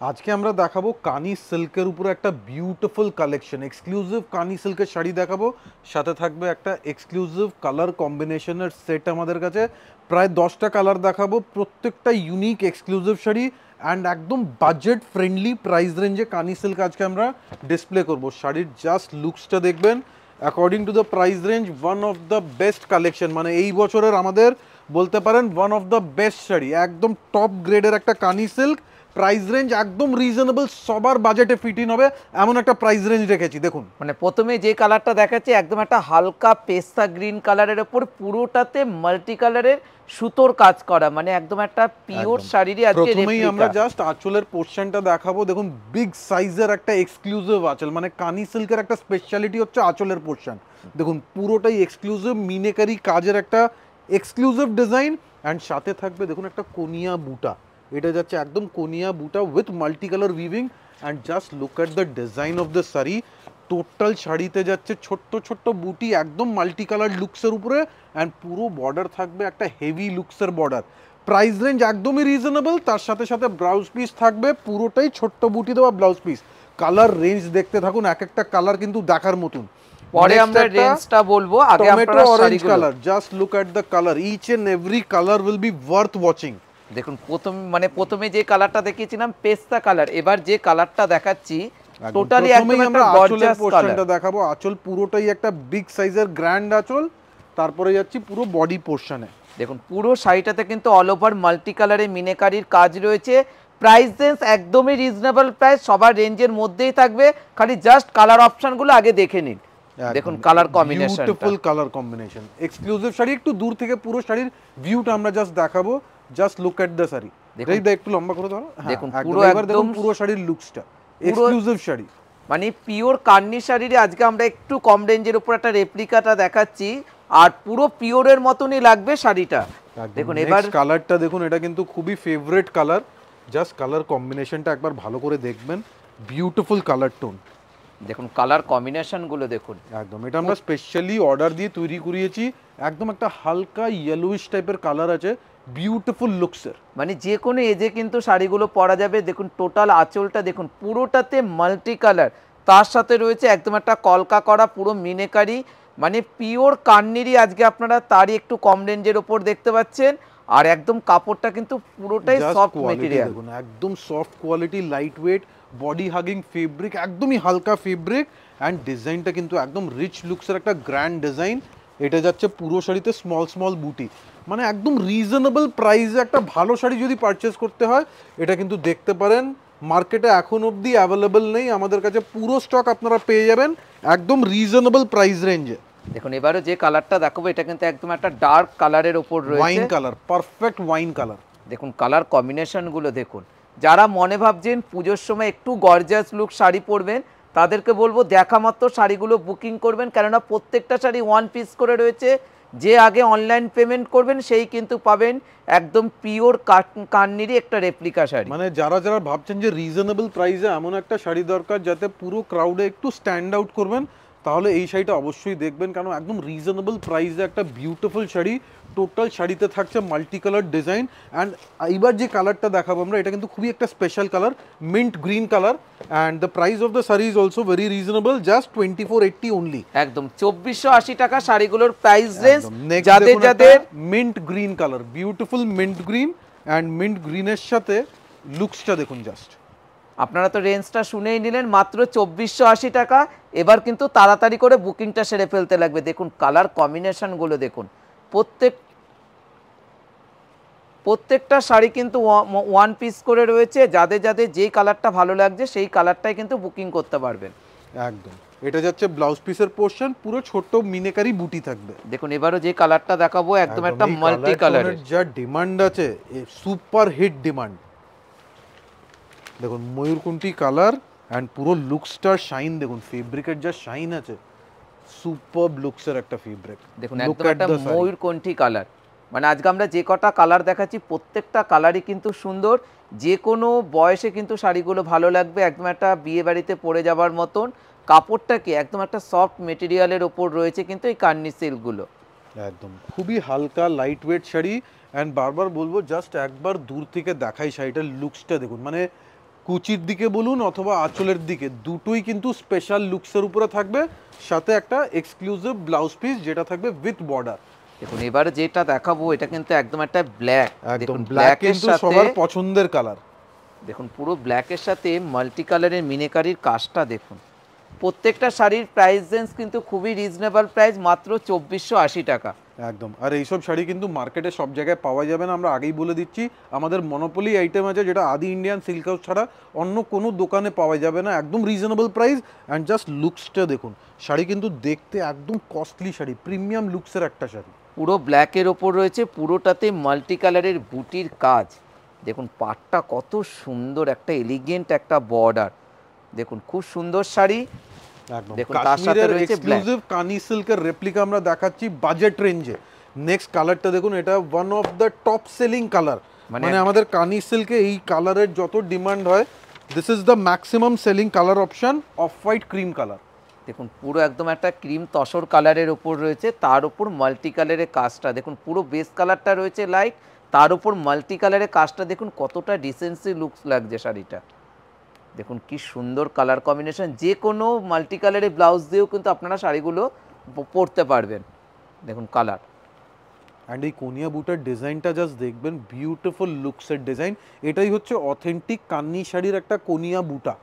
আজকে আমরা দেখাবো কানি সিল্কের উপরে একটা বিউটিফুল কালেকশন, এক্সক্লুসিভ কানি সিল্কের শাড়ি দেখাবো। সাথে থাকবে একটা এক্সক্লুসিভ কালার কম্বিনেশনের সেট আমাদের কাছে। প্রায় 10টা কালার দেখাবো, প্রত্যেকটা ইউনিক এক্সক্লুসিভ শাড়ি অ্যান্ড একদম বাজেট ফ্রেন্ডলি প্রাইস রেঞ্জে কানি সিল্ক আজকে আমরা ডিসপ্লে করব। শাড়ির জাস্ট লুকসটা দেখবেন, according to the price range one of the best collection, মানে এই বছরের আমাদের বলতে পারেন one of the best sari, একদম টপ গ্রেডের একটা কানি সিল্ক। প্রাইস রেঞ্জ একদম রিজনেবল, সবার বাজেটে ফিট ইন হবে এমন একটা প্রাইস রেঞ্জ রেখেছি। দেখুন মানে প্রথমে যে কালারটা দেখাচ্ছি একদম একটা হালকা পেস্তা গ্রিন কালারের উপর পুরোটাতে মাল্টি কালারের সুতোর কাজ করা, মানে একদম একটা পিওর শাড়িরই আজকে প্রথমেই আমরা রেপ্লিকা। জাস্ট আঁচলের পোর্শনটা দেখাবো। দেখুন বিগ সাইজের একটা এক্সক্লুসিভ আঁচল, মানে কানি সিল্কের একটা স্পেশালিটি হচ্ছে আঁচলের পোর্শন। দেখুন পুরোটাই এক্সক্লুসিভ মিনেকারি কাজের একটা এক্সক্লুসিভ ডিজাইন, অ্যান্ড সাথে থাকবে দেখুন একটা কোনিয়া বুটা। এটা যাচ্ছে একদম কোনিয়া বুটা with multi colour weaving, and just look at the design of the sari. Total শাড়িতে যাচ্ছে ছোট্ট ছোট্ট বুটি, একদম মাল্টি কালার লুকসের উপরে, অ্যান্ড পুরো বর্ডার থাকবে একটা হেভি লুকসের বর্ডার। প্রাইস রেঞ্জ একদমই রিজনেবল, তার সাথে সাথে ব্লাউজ পিস থাকবে পুরোটাই ছোট্ট বুটি দেওয়া ব্লাউজ পিস। কালার রেঞ্জ দেখতে থাকুন, এক একটা কালার কিন্তু দেখার মতন। পরে আমরা রেঞ্জটা বলবো, আগে টমেটো আপনারা অরেঞ্জ শাড়িগুলো colour, just look at the colour, each and every colour will be worth watching. দেখুন প্রথমে যে কালারটা দেখিয়েছিলাম পেস্তা কালার, এবার যে কালারটা দেখাচ্ছি টোটালি একদম একটা গর্জিয়াস কালার দেখাবো। আঁচল পুরোটাই একটা বিগ সাইজের গ্র্যান্ড আঁচল, তারপরে যাচ্ছি পুরো বডি পোর্শনে। দেখুন পুরো শাড়িটাতে কিন্তু অল ওভার মাল্টি কালারে মিনেকারির কাজ রয়েছে। প্রাইস রেঞ্জ একদমই রিজনেবল প্রাইস, সবার রেঞ্জের মধ্যেই থাকবে, খালি জাস্ট কালার অপশনগুলো আগে দেখে নিন। দেখুন colour combination, beautiful colour combination, exclusive sari. একটু দূর থেকে পুরো শাড়ির ভিউটা আমরা জাস্ট দেখাবো। Just look at the sari, একটু লম্বা করে ধরো। দেখুন পুরো একদম পুরো শাড়ির লুকসটা এক্সক্লুসিভ শাড়ি, মানে পিওর কান্নি শাড়ির আজকে আমরা একটু কম রেঞ্জের উপর একটা রেপ্লিকাটা দেখাচ্ছি, আর পুরো পিওরের মতনই লাগবে শাড়িটা। দেখুন এবার কালারটা দেখুন, এটা কিন্তু খুবই ফেভারিট কালার। জাস্ট কালার কম্বিনেশনটা একবার ভালো করে দেখবেন, বিউটিফুল কালার টোন। দেখুন কালার কম্বিনেশনগুলো দেখুন, একদম এটা আমরা স্পেশালি অর্ডার দিয়ে তৈরি করিয়েছি। একদম একটা হালকা ইয়েলোইশ টাইপের কালার আছে, বিউটিফুল লুকসের, মানে যে কোনো এজে কিন্তু শাড়িগুলো পরা যাবে। দেখুন টোটাল আঁচলটা দেখুন পুরোটাতে মাল্টি কালার, তার সাথে রয়েছে একদম একটা কলকা করা পুরো মিনেকারি, মানে পিওর কান্নিরই আজকে আপনারা তারই একটু কম রেঞ্জের ওপর দেখতে পাচ্ছেন। আর একদম কাপড়টা কিন্তু পুরোটাই সফট মেটেরিয়াল, দেখুন একদম soft quality, light weight, body hugging fabric, একদমই হালকা ফেব্রিক, অ্যান্ড ডিজাইনটা কিন্তু একদম রিচ লুকসের একটা গ্র্যান্ড ডিজাইন। এটা যাচ্ছে পুরো শাড়িতে স্মল স্মল বুটি, মানে একদম রিজনেবল প্রাইসে একটা ভালো শাড়ি যদি পারচেস করতে হয় এটা কিন্তু দেখতে পারেন। মার্কেটে এখন অবধি অ্যাভেলেবেল নেই, আমাদের কাছে পুরো স্টক আপনারা পেয়ে যাবেন একদম রিজনেবল প্রাইস রেঞ্জে। দেখুন এবারে যে কালারটা দেখাবো এটা কিন্তু একদম একটা ডার্ক কালারের ওপর রয়েছে, wine colour, perfect wine colour. দেখুন কালার কম্বিনেশনগুলো দেখুন। যারা মনে ভাবছেন পুজোর সময় একটু গর্জিয়াস লুক শাড়ি পরবেন, তাদেরকে বলবো দেখা মাত্র শাড়িগুলো বুকিং করবেন, কেননা প্রত্যেকটা শাড়ি ওয়ান পিস করে রয়েছে। যে আগে অনলাইন পেমেন্ট করবেন সেই কিন্তু পাবেন একদম পিওর কান্নিরই একটা রেপ্লিকা শাড়ি। মানে যারা যারা ভাবছেন যে রিজনেবল প্রাইসে এমন একটা শাড়ি দরকার যাতে পুরো ক্রাউডে একটু স্ট্যান্ড আউট করবেন, তাহলে এই শাড়িটা অবশ্যই দেখবেন, কারণ একদম রিজনেবল প্রাইসে একটা বিউটিফুল শাড়ি। টোটাল শাড়িতে থাকছে মাল্টি কালার ডিজাইন, অ্যান্ড এইবার যে কালারটা দেখাবো আমরা এটা কিন্তু খুবই একটা special colour, mint green colour, and the price of the sari is also very reasonable, just 2480 only. একদম 2480 টাকা শাড়িগুলোর প্রাইস রেঞ্জ। যাদের mint green colour, beautiful mint green, and mint গ্রিনের সাথে লুকসটা দেখুন জাস্ট। আপনারা তো রেঞ্জটা শুনেই নিলেন, মাত্র 2480 টাকা। এবার কিন্তু তাড়াতাড়ি করে বুকিংটা সেরে ফেলতে লাগবে। দেখুন কালার কম্বিনেশনগুলো দেখুন, প্রত্যেকটা শাড়ি কিন্তু ওয়ান পিস করে রয়েছে। যাদের যাদের যেই কালারটা ভালো লাগছে সেই কালারটাই কিন্তু বুকিং করতে পারবেন। একদম এটা যাচ্ছে ব্লাউজ পিসের পোর্শন, পুরো ছোট মিনেকারি বুটি থাকবে। দেখুন এবারও যে কালারটা দেখাবো একদম একটা মাল্টি কালারের, যা ডিমান্ড আছে, সুপার হিট ডিমান্ড। দেখুন ময়ূরকণ্ঠী কালার, অ্যান্ড পুরো লুকসটার শাইন দেখুন, ফেব্রিকের যা শাইন আছে, সুপার লুকসের একটা ফেব্রিক। দেখুন একদম একটা ময়ূরকণ্ঠী কালার। মানে আজকে আমরা যে কটা কালার দেখাচ্ছি প্রত্যেকটা কালারই কিন্তু সুন্দর, যে কোনো বয়সে কিন্তু শাড়িগুলো ভালো লাগবে, একদম একটা বিয়ে বাড়িতে পরে যাবার মতন। কাপড়টা কি একদম একটা সফট মেটেরিয়ালের ওপর রয়েছে কিন্তু এই কান্নি সিল্কগুলো, একদম খুবই হালকা লাইট ওয়েট শাড়ি। অ্যান্ড বারবার বলবো জাস্ট একবার দূর থেকে দেখাই শাড়িটার লুকসটা দেখুন, মানে কুচির দিকে বলুন অথবা আঁচলের দিকে, দুটোই কিন্তু স্পেশাল লুকসের উপরে থাকবে, সাথে একটা এক্সক্লুসিভ ব্লাউজ পিস যেটা থাকবে উইথ বর্ডার। দেখুন এবারে যেটা দেখাবো এটা কিন্তু একদম একটা ব্ল্যাক, একদম ব্ল্যাক, কিন্তু সবার পছন্দের কালার। দেখুন পুরো ব্ল্যাকের সাথে মাল্টি কালারের মিনেকারির কাজটা দেখুন। প্রত্যেকটা শাড়ির প্রাইস রেঞ্জ কিন্তু খুবই রিজনেবল প্রাইস, মাত্র 2480 টাকা। একদম। আর এইসব শাড়ি কিন্তু মার্কেটে সব জায়গায় পাওয়া যাবে না, আমরা আগেই বলে দিচ্ছি। আমাদের মনোপলি আইটেম আছে যেটা আদি ইন্ডিয়ান সিল্ক হাউস ছাড়া অন্য কোনো দোকানে পাওয়া যাবে না, একদম রিজনেবল প্রাইস। অ্যান্ড জাস্ট লুকসটা দেখুন, শাড়ি কিন্তু দেখতে একদম কস্টলি শাড়ি, প্রিমিয়াম লুকসের একটা শাড়ি। পুরো ব্ল্যাকের ওপর রয়েছে পুরোটাতে মাল্টি কালারের বুটির কাজ। দেখুন পাটটা কত সুন্দর, একটা এলিগেন্ট একটা বর্ডার, দেখুন খুব সুন্দর শাড়ি। একদম দেখুন তার সাথে কাশ্মীরের রয়েছে এক্সক্লুসিভ কানি সিল্কের রেপ্লিকা আমরা দেখাচ্ছি বাজেট রেঞ্জে। নেক্সট কালারটা দেখুন, এটা one of the top selling colour, মানে আমাদের কানি সিল্কে এই কালারের যত ডিমান্ড হয়, this is the maximum selling colour option, off white cream colour. দেখুন পুরো একদম একটা ক্রিম তসর কালারের ওপর রয়েছে, তার উপর মাল্টি কালারের কাজটা দেখুন, পুরো বেস কালারটা রয়েছে লাইট, তার উপর মাল্টি কালারের কাজটা দেখুন কতটা ডিসেন্সি লুকস লাগছে শাড়িটা। দেখুন কি সুন্দর কালার কম্বিনেশন, যে কোনো মাল্টি কালারের ব্লাউজ দিয়েও কিন্তু আপনারা শাড়িগুলো পরতে পারবেন। দেখুন কালার, অ্যান্ড এই কোনিয়া বুটার ডিজাইনটা জাস্ট দেখবেন, বিউটিফুল লুকসের ডিজাইন। এটাই হচ্ছে অথেন্টিক কান্নি শাড়ির একটা কোনিয়া বুটা।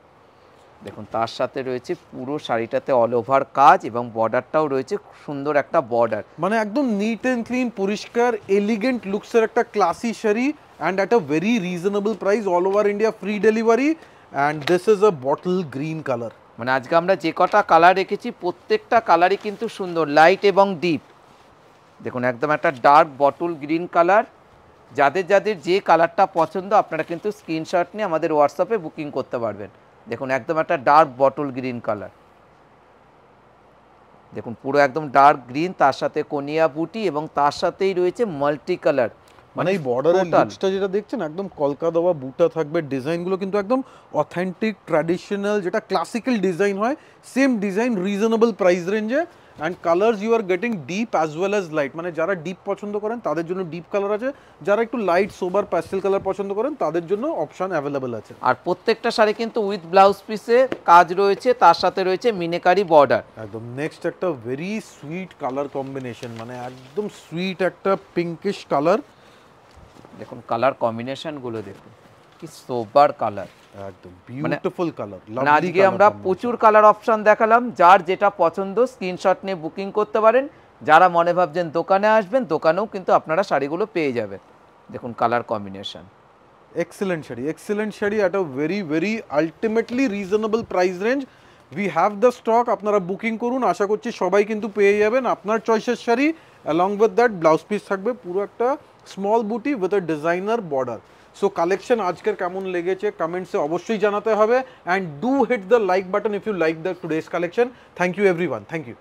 দেখুন তার সাথে রয়েছে পুরো শাড়িটাতে অল ওভার কাজ এবং বর্ডারটাও রয়েছে সুন্দর একটা বর্ডার, মানে একদম নিট অ্যান্ড ক্লিন, পরিষ্কার, এলিগেন্ট লুকসের একটা classy sari, and at a very reasonable price, all over India free delivery. And this is a bottle green colour. মানে আজকে আমরা যে কটা কালার রেখেছি প্রত্যেকটা কালারই কিন্তু সুন্দর, লাইট এবং ডিপ। দেখুন একদম একটা ডার্ক বটল গ্রিন কালার। যাদের যাদের যে কালারটা পছন্দ আপনারা কিন্তু স্ক্রিনশট নিয়ে আমাদের হোয়াটসঅ্যাপে বুকিং করতে পারবেন। দেখুন একদম একটা ডার্ক বটল গ্রিন কালার, দেখুন পুরো একদম ডার্ক গ্রিন, তার সাথে কোনিয়া বুটি এবং তার সাথেই রয়েছে মাল্টি কালার। মানে এই বর্ডারের লুকসটা যেটা দেখছেন, একদম কলকা দেওয়া বুটা থাকবে, ডিজাইনগুলো কিন্তু একদম অথেন্টিক ট্র্যাডিশনাল, যেটা ক্লাসিক্যাল ডিজাইন হয়, সেম ডিজাইন, রিজনেবল প্রাইস রেঞ্জে। And colours you are getting deep as well as light, মানে যারা ডিপ পছন্দ করেন তাদের জন্য ডিপ কালার আছে, যারা একটু লাইট সোবার প্যাস্টেল কালার পছন্দ করেন তাদের জন্য অপশন অ্যাভেলেবেল আছে। আর প্রত্যেকটা শাড়ি কিন্তু উইথ ব্লাউজ পিসে কাজ রয়েছে, তার সাথে রয়েছে মিনেকারি বর্ডার। একদম নেক্সট একটা ভেরি সুইট কালার কম্বিনেশন, মানে একদম সুইট একটা পিঙ্কিশ কালার। দেখুন কালার কম্বিনেশনগুলো দেখুন কি সোবার কালার, একদম বিউটিফুল কালার। আজকে আমরা প্রচুর কালার অপশন দেখালাম, যার যেটা পছন্দ স্ক্রিনশট নিয়ে বুকিং করতে পারেন। যারা মনে ভাবছেন দোকানে আসবেন, দোকানেও কিন্তু আপনারা শাড়িগুলো পেয়ে যাবেন। দেখুন colour combination, excellent sari, excellent sari at a very very ultimately reasonable price range. We have the stock, আপনারা বুকিং করুন, আশা করছি সবাই কিন্তু পেয়ে যাবেন আপনার চয়েসের sari. Along with that blouse piece থাকবে পুরো একটা স্মল বুটি with a designer border. So collection আজকের কেমন লেগেছে কমেন্টসে অবশ্যই জানাতে হবে, and do hit the like button if you like the today's collection. Thank you everyone, thank you.